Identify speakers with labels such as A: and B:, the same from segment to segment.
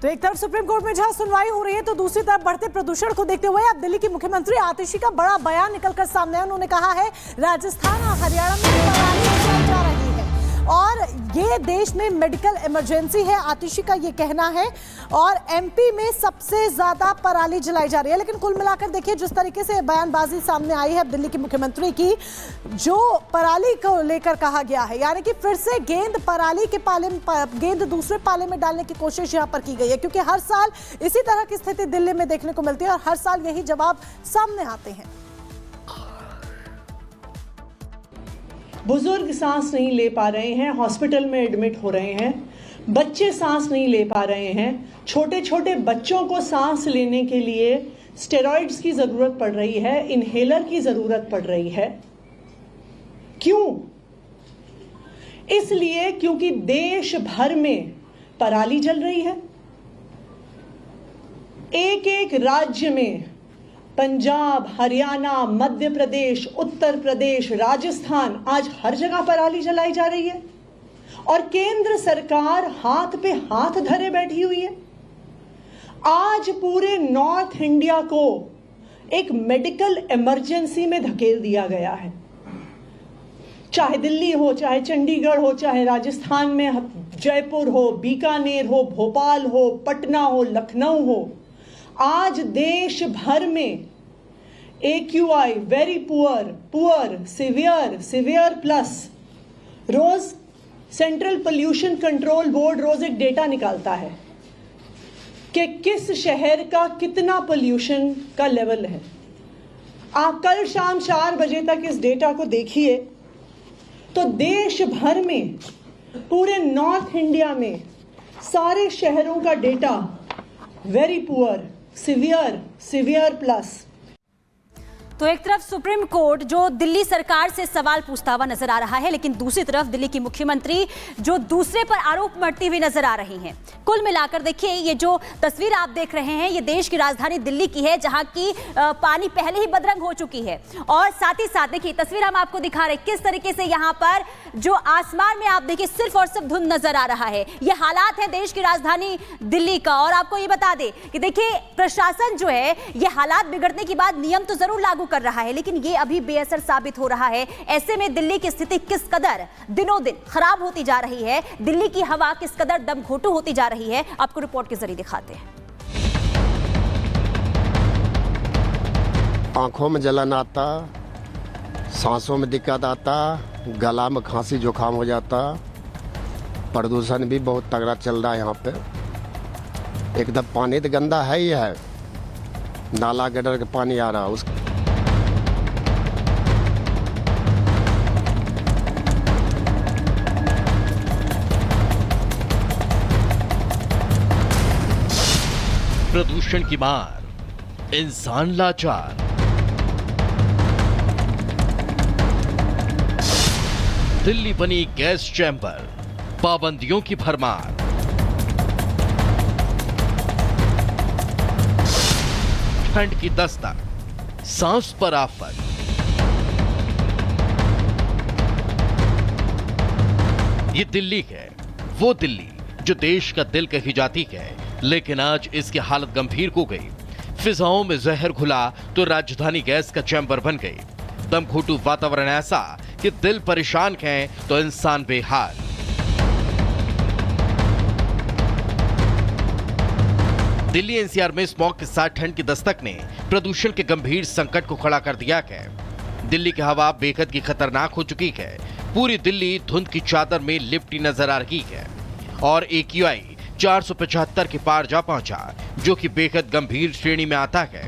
A: तो एक तरफ सुप्रीम कोर्ट में जहां सुनवाई हो रही है तो दूसरी तरफ बढ़ते प्रदूषण को देखते हुए अब दिल्ली की मुख्यमंत्री आतिशी का बड़ा बयान निकलकर सामने आया। उन्होंने कहा है राजस्थान और हरियाणा में पराली जल जा रही है और ये देश में मेडिकल इमरजेंसी है, आतिशी का ये कहना है। और एमपी में सबसे ज्यादा पराली जलाई जा रही है। लेकिन कुल मिलाकर देखिए जिस तरीके से बयानबाजी सामने आई है दिल्ली की मुख्यमंत्री की, जो पराली को लेकर कहा गया है, यानी कि फिर से गेंद पराली के पाले में, गेंद दूसरे पाले में डालने की कोशिश यहां पर की गई है, क्योंकि हर साल इसी तरह की स्थिति दिल्ली में देखने को मिलती है और हर साल यही जवाब सामने आते हैं।
B: बुजुर्ग सांस नहीं ले पा रहे हैं, हॉस्पिटल में एडमिट हो रहे हैं, बच्चे सांस नहीं ले पा रहे हैं, छोटे छोटे बच्चों को सांस लेने के लिए स्टेरॉइड्स की जरूरत पड़ रही है, इनहेलर की जरूरत पड़ रही है। क्यों? इसलिए क्योंकि देश भर में पराली जल रही है। एक एक राज्य में, पंजाब, हरियाणा, मध्य प्रदेश, उत्तर प्रदेश, राजस्थान, आज हर जगह पराली जलाई जा रही है और केंद्र सरकार हाथ पे हाथ धरे बैठी हुई है। आज पूरे नॉर्थ इंडिया को एक मेडिकल इमरजेंसी में धकेल दिया गया है। चाहे दिल्ली हो, चाहे चंडीगढ़ हो, चाहे राजस्थान में जयपुर हो, बीकानेर हो, भोपाल हो, पटना हो, लखनऊ हो, आज देश भर में AQI very poor, poor, severe, severe plus, रोज सेंट्रल पोल्यूशन कंट्रोल बोर्ड रोज एक डेटा निकालता है कि किस शहर का कितना पोल्यूशन का लेवल है। आप कल शाम 4 बजे तक इस डेटा को देखिए तो देश भर में, पूरे नॉर्थ इंडिया में सारे शहरों का data very poor, severe, severe plus.
C: तो एक तरफ सुप्रीम कोर्ट जो दिल्ली सरकार से सवाल पूछता हुआ नजर आ रहा है, लेकिन दूसरी तरफ दिल्ली की मुख्यमंत्री जो दूसरे पर आरोप मढ़ती हुई नजर आ रही हैं। कुल मिलाकर देखिए ये जो तस्वीर आप देख रहे हैं ये देश की राजधानी दिल्ली की है, जहां की पानी पहले ही बदरंग हो चुकी है। और साथ ही साथ देखिए तस्वीर हम आपको दिखा रहे हैं किस तरीके से यहां पर जो आसमान में आप देखिए सिर्फ और सिर्फ धुंध नजर आ रहा है। ये हालात है देश की राजधानी दिल्ली का। और आपको ये बता दें कि देखिए प्रशासन जो है ये हालात बिगड़ने के बाद नियम तो जरूर लागू कर रहा है, लेकिन ये अभी बेअसर साबित हो रहा है। ऐसे में दिल्ली की स्थिति किस कदर दिनों दिन खराब होती जा रही है, दिल्ली की हवा किस कदर दमघोटू होती जा रही है, आपको रिपोर्ट के जरिए दिखाते हैं।
D: आंखों में जलन आता, सांसों में दिक्कत आता, गला में खांसी जुकाम हो जाता। प्रदूषण भी बहुत तगड़ा चल रहा है यहाँ पे। एकदम पानी तो गंदा है ही है, नाला गटर का पानी आ रहा उस
E: प्रदूषण की मार, इंसान लाचार। दिल्ली बनी गैस चैम्बर, पाबंदियों की भरमार। ठंड की दस्तक, सांस पर आफत। ये दिल्ली है, वो दिल्ली जो देश का दिल कही जाती है, लेकिन आज इसकी हालत गंभीर हो गई। फिजाओं में जहर घुला तो राजधानी गैस का चैम्बर बन गई। दमघोटू वातावरण ऐसा कि दिल परेशान है तो इंसान बेहाल। दिल्ली एनसीआर में स्मॉग के साथ ठंड की दस्तक ने प्रदूषण के गंभीर संकट को खड़ा कर दिया है। दिल्ली की हवा बेहद की खतरनाक हो चुकी है। पूरी दिल्ली धुंध की चादर में लिपटी नजर आ रही है और AQI 475 के पार जा पहुंचा, जो कि बेहद गंभीर श्रेणी में आता है।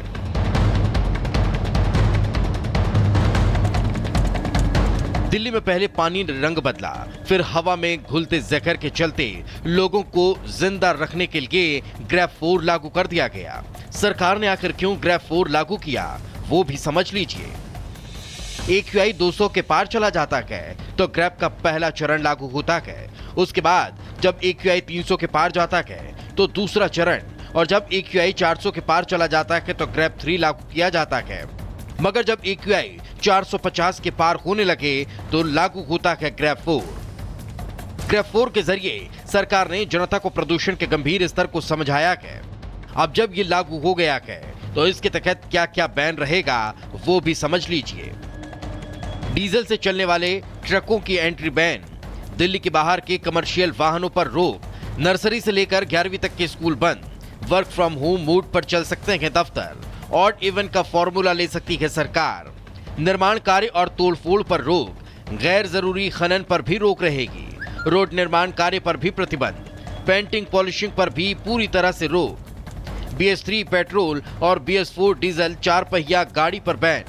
E: दिल्ली में पहले पानी ने रंग बदला, फिर हवा में घुलते जहर के चलते लोगों को जिंदा रखने के लिए ग्रेफ 4 लागू कर दिया गया। सरकार ने आखिर क्यों ग्रेफ 4 लागू किया वो भी समझ लीजिए। AQI 200 के पार चला जाता है तो ग्रेफ का पहला चरण लागू होता है। उसके बाद जब AQI 300 के पार जाता है तो दूसरा चरण, और जब AQI 400 के पार चला जाता है तो ग्रेफ 3 लागू किया जाता है। मगर जब AQI 450 के पार होने लगे तो लागू होता है ग्रेफ 4। ग्रेफ 4 के जरिए सरकार ने जनता को प्रदूषण के गंभीर स्तर को समझाया है। अब जब ये लागू हो गया है तो इसके तहत क्या क्या बैन रहेगा वो भी समझ लीजिए। डीजल से चलने वाले ट्रकों की एंट्री बैन, दिल्ली के बाहर के कमर्शियल वाहनों पर रोक, नर्सरी से लेकर 11वीं तक के स्कूल बंद, वर्क फ्रॉम होम मोड पर चल सकते हैं दफ्तर, ऑड इवन का फॉर्मूला ले सकती है सरकार, निर्माण कार्य और तोड़फोड़ पर रोक, गैर जरूरी खनन पर भी रोक रहेगी, रोड निर्माण कार्य पर भी प्रतिबंध, पेंटिंग पॉलिशिंग पर भी पूरी तरह से रोक, BS3 पेट्रोल और BS4 डीजल 4 पहिया गाड़ी पर बैन।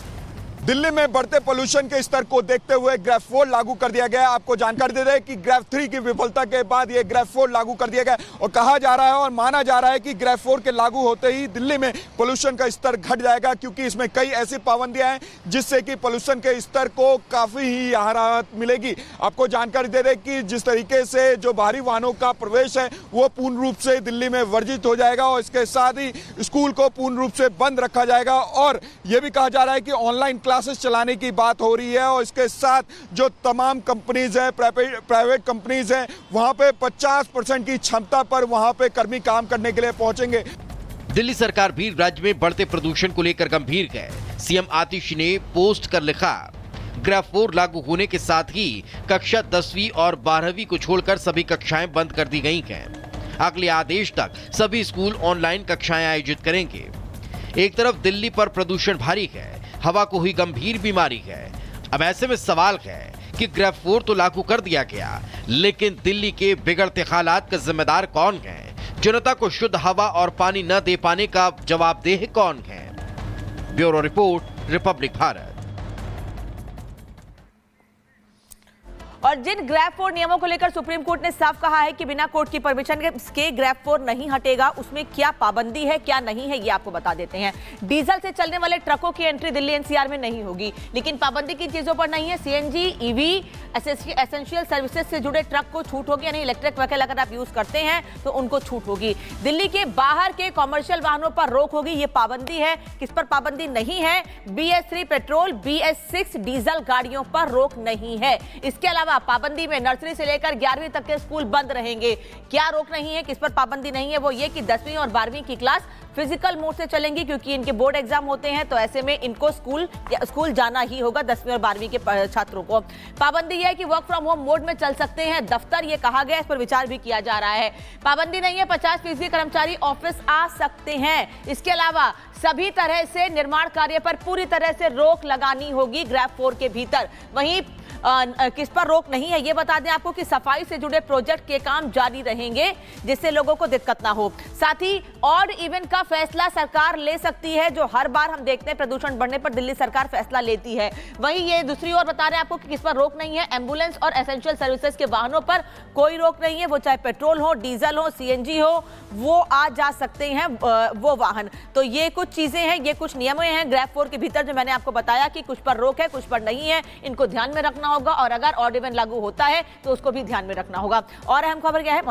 F: दिल्ली में बढ़ते पोल्यूशन के स्तर को देखते हुए ग्रेफ 4 लागू कर दिया गया है। आपको जानकारी दे रहे हैं कि ग्रेफ 3 की विफलता के बाद ये ग्रेफ 4 लागू कर दिया गया और कहा जा रहा है और माना जा रहा है कि ग्रेफ 4 के लागू होते ही दिल्ली में पोल्यूशन का स्तर घट जाएगा, क्योंकि इसमें कई ऐसी पाबंदियां हैं जिससे कि पोल्यूशन के स्तर को काफी ही राहत मिलेगी। आपको जानकारी दे रहे हैं कि जिस तरीके से जो भारी वाहनों का प्रवेश है वो पूर्ण रूप से दिल्ली में वर्जित हो जाएगा और इसके साथ ही स्कूल को पूर्ण रूप से बंद रखा जाएगा और यह भी कहा जा रहा है कि ऑनलाइन क्लासेस चलाने की बात हो रही है और इसके साथ जो तमाम कंपनीज हैं, प्राइवेट कंपनीज हैं, वहां पे 50% की क्षमता पर वहां पे कर्मी काम करने के लिए पहुंचेंगे।
E: दिल्ली सरकार भी राज्य में बढ़ते प्रदूषण को लेकर गंभीर है। सीएम आतिशी ने पोस्ट कर लिखा, ग्रेफ 4 लागू होने के साथ ही कक्षा 10वीं और 12वीं को छोड़कर सभी कक्षाएं बंद कर दी गई हैं। अगले आदेश तक सभी स्कूल ऑनलाइन कक्षाएं आयोजित करेंगे। एक तरफ दिल्ली पर प्रदूषण भारी है, हवा को हुई गंभीर बीमारी है। अब ऐसे में सवाल है कि ग्रेफ 4 तो लागू कर दिया गया, लेकिन दिल्ली के बिगड़ते हालात का जिम्मेदार कौन है? जनता को शुद्ध हवा और पानी न दे पाने का जवाबदेह कौन है? Bureau report, Republic Bharat.
G: और जिन ग्रेफ 4 नियमों को लेकर सुप्रीम कोर्ट ने साफ कहा है कि बिना कोर्ट की परमिशन के ग्रेफ 4 नहीं हटेगा, उसमें क्या पाबंदी है क्या नहीं है ये आपको बता देते हैं। डीजल से चलने वाले ट्रकों की एंट्री दिल्ली एनसीआर में नहीं होगी, लेकिन पाबंदी किन चीजों पर नहीं है? सीएनजी, ईवी, एसेंशियल सर्विसेज से जुड़े ट्रक को छूट होगी, यानी इलेक्ट्रिक व्हीकल अगर आप यूज करते हैं तो उनको छूट होगी। दिल्ली के बाहर के कॉमर्शियल वाहनों पर रोक होगी, ये पाबंदी है। किस पर पाबंदी नहीं है? BS3 पेट्रोल, BS6 डीजल गाड़ियों पर रोक नहीं है। इसके अलावा पाबंदी में नर्सरी से लेकर 11वीं तक के स्कूल बंद रहेंगे। क्या रोक नहीं है, किस पर पाबंदी नहीं है? वो ये कि 10वीं और 12वीं की क्लास फिजिकल मोड से चलेंगी, क्योंकि इनके बोर्ड एग्जाम होते हैं, तो ऐसे में इनको स्कूल जाना ही होगा 10वीं और 12वीं के छात्रों को। पाबंदी यह है कि वर्क फ्रॉम होम मोड में चल सकते हैं दफ्तर, ये कहा गया, इस पर विचार भी किया जा रहा है। पाबंदी नहीं है 50% कर्मचारी ऑफिस आ सकते हैं। इसके अलावा सभी तरह से निर्माण कार्य पर पूरी तरह से रोक लगानी होगी ग्रेफ 4 के भीतर। वहीं किस पर रोक नहीं है ये बता दें आपको कि सफाई से जुड़े प्रोजेक्ट के काम जारी रहेंगे, जिससे लोगों को दिक्कत ना हो। साथ ही ऑड इवन का फैसला सरकार ले सकती है, जो हर बार हम देखते हैं प्रदूषण बढ़ने पर दिल्ली सरकार फैसला लेती है। वहीं ये दूसरी ओर बता रहे हैं आपको कि किस पर रोक नहीं है। एम्बुलेंस और एसेंशियल सर्विसेज के वाहनों पर कोई रोक नहीं है, वो चाहे पेट्रोल हो, डीजल हो, CNG हो, वो आ जा सकते हैं वो वाहन। तो ये कुछ चीजें हैं, ये कुछ नियम हैं ग्रेफ 4 के भीतर, जो मैंने आपको बताया कि कुछ पर रोक है, कुछ पर नहीं है। इनको ध्यान में रखना होगा और अगर ऑड इवन लागू होता है तो उसको भी ध्यान में रखना होगा। और अहम खबर क्या है?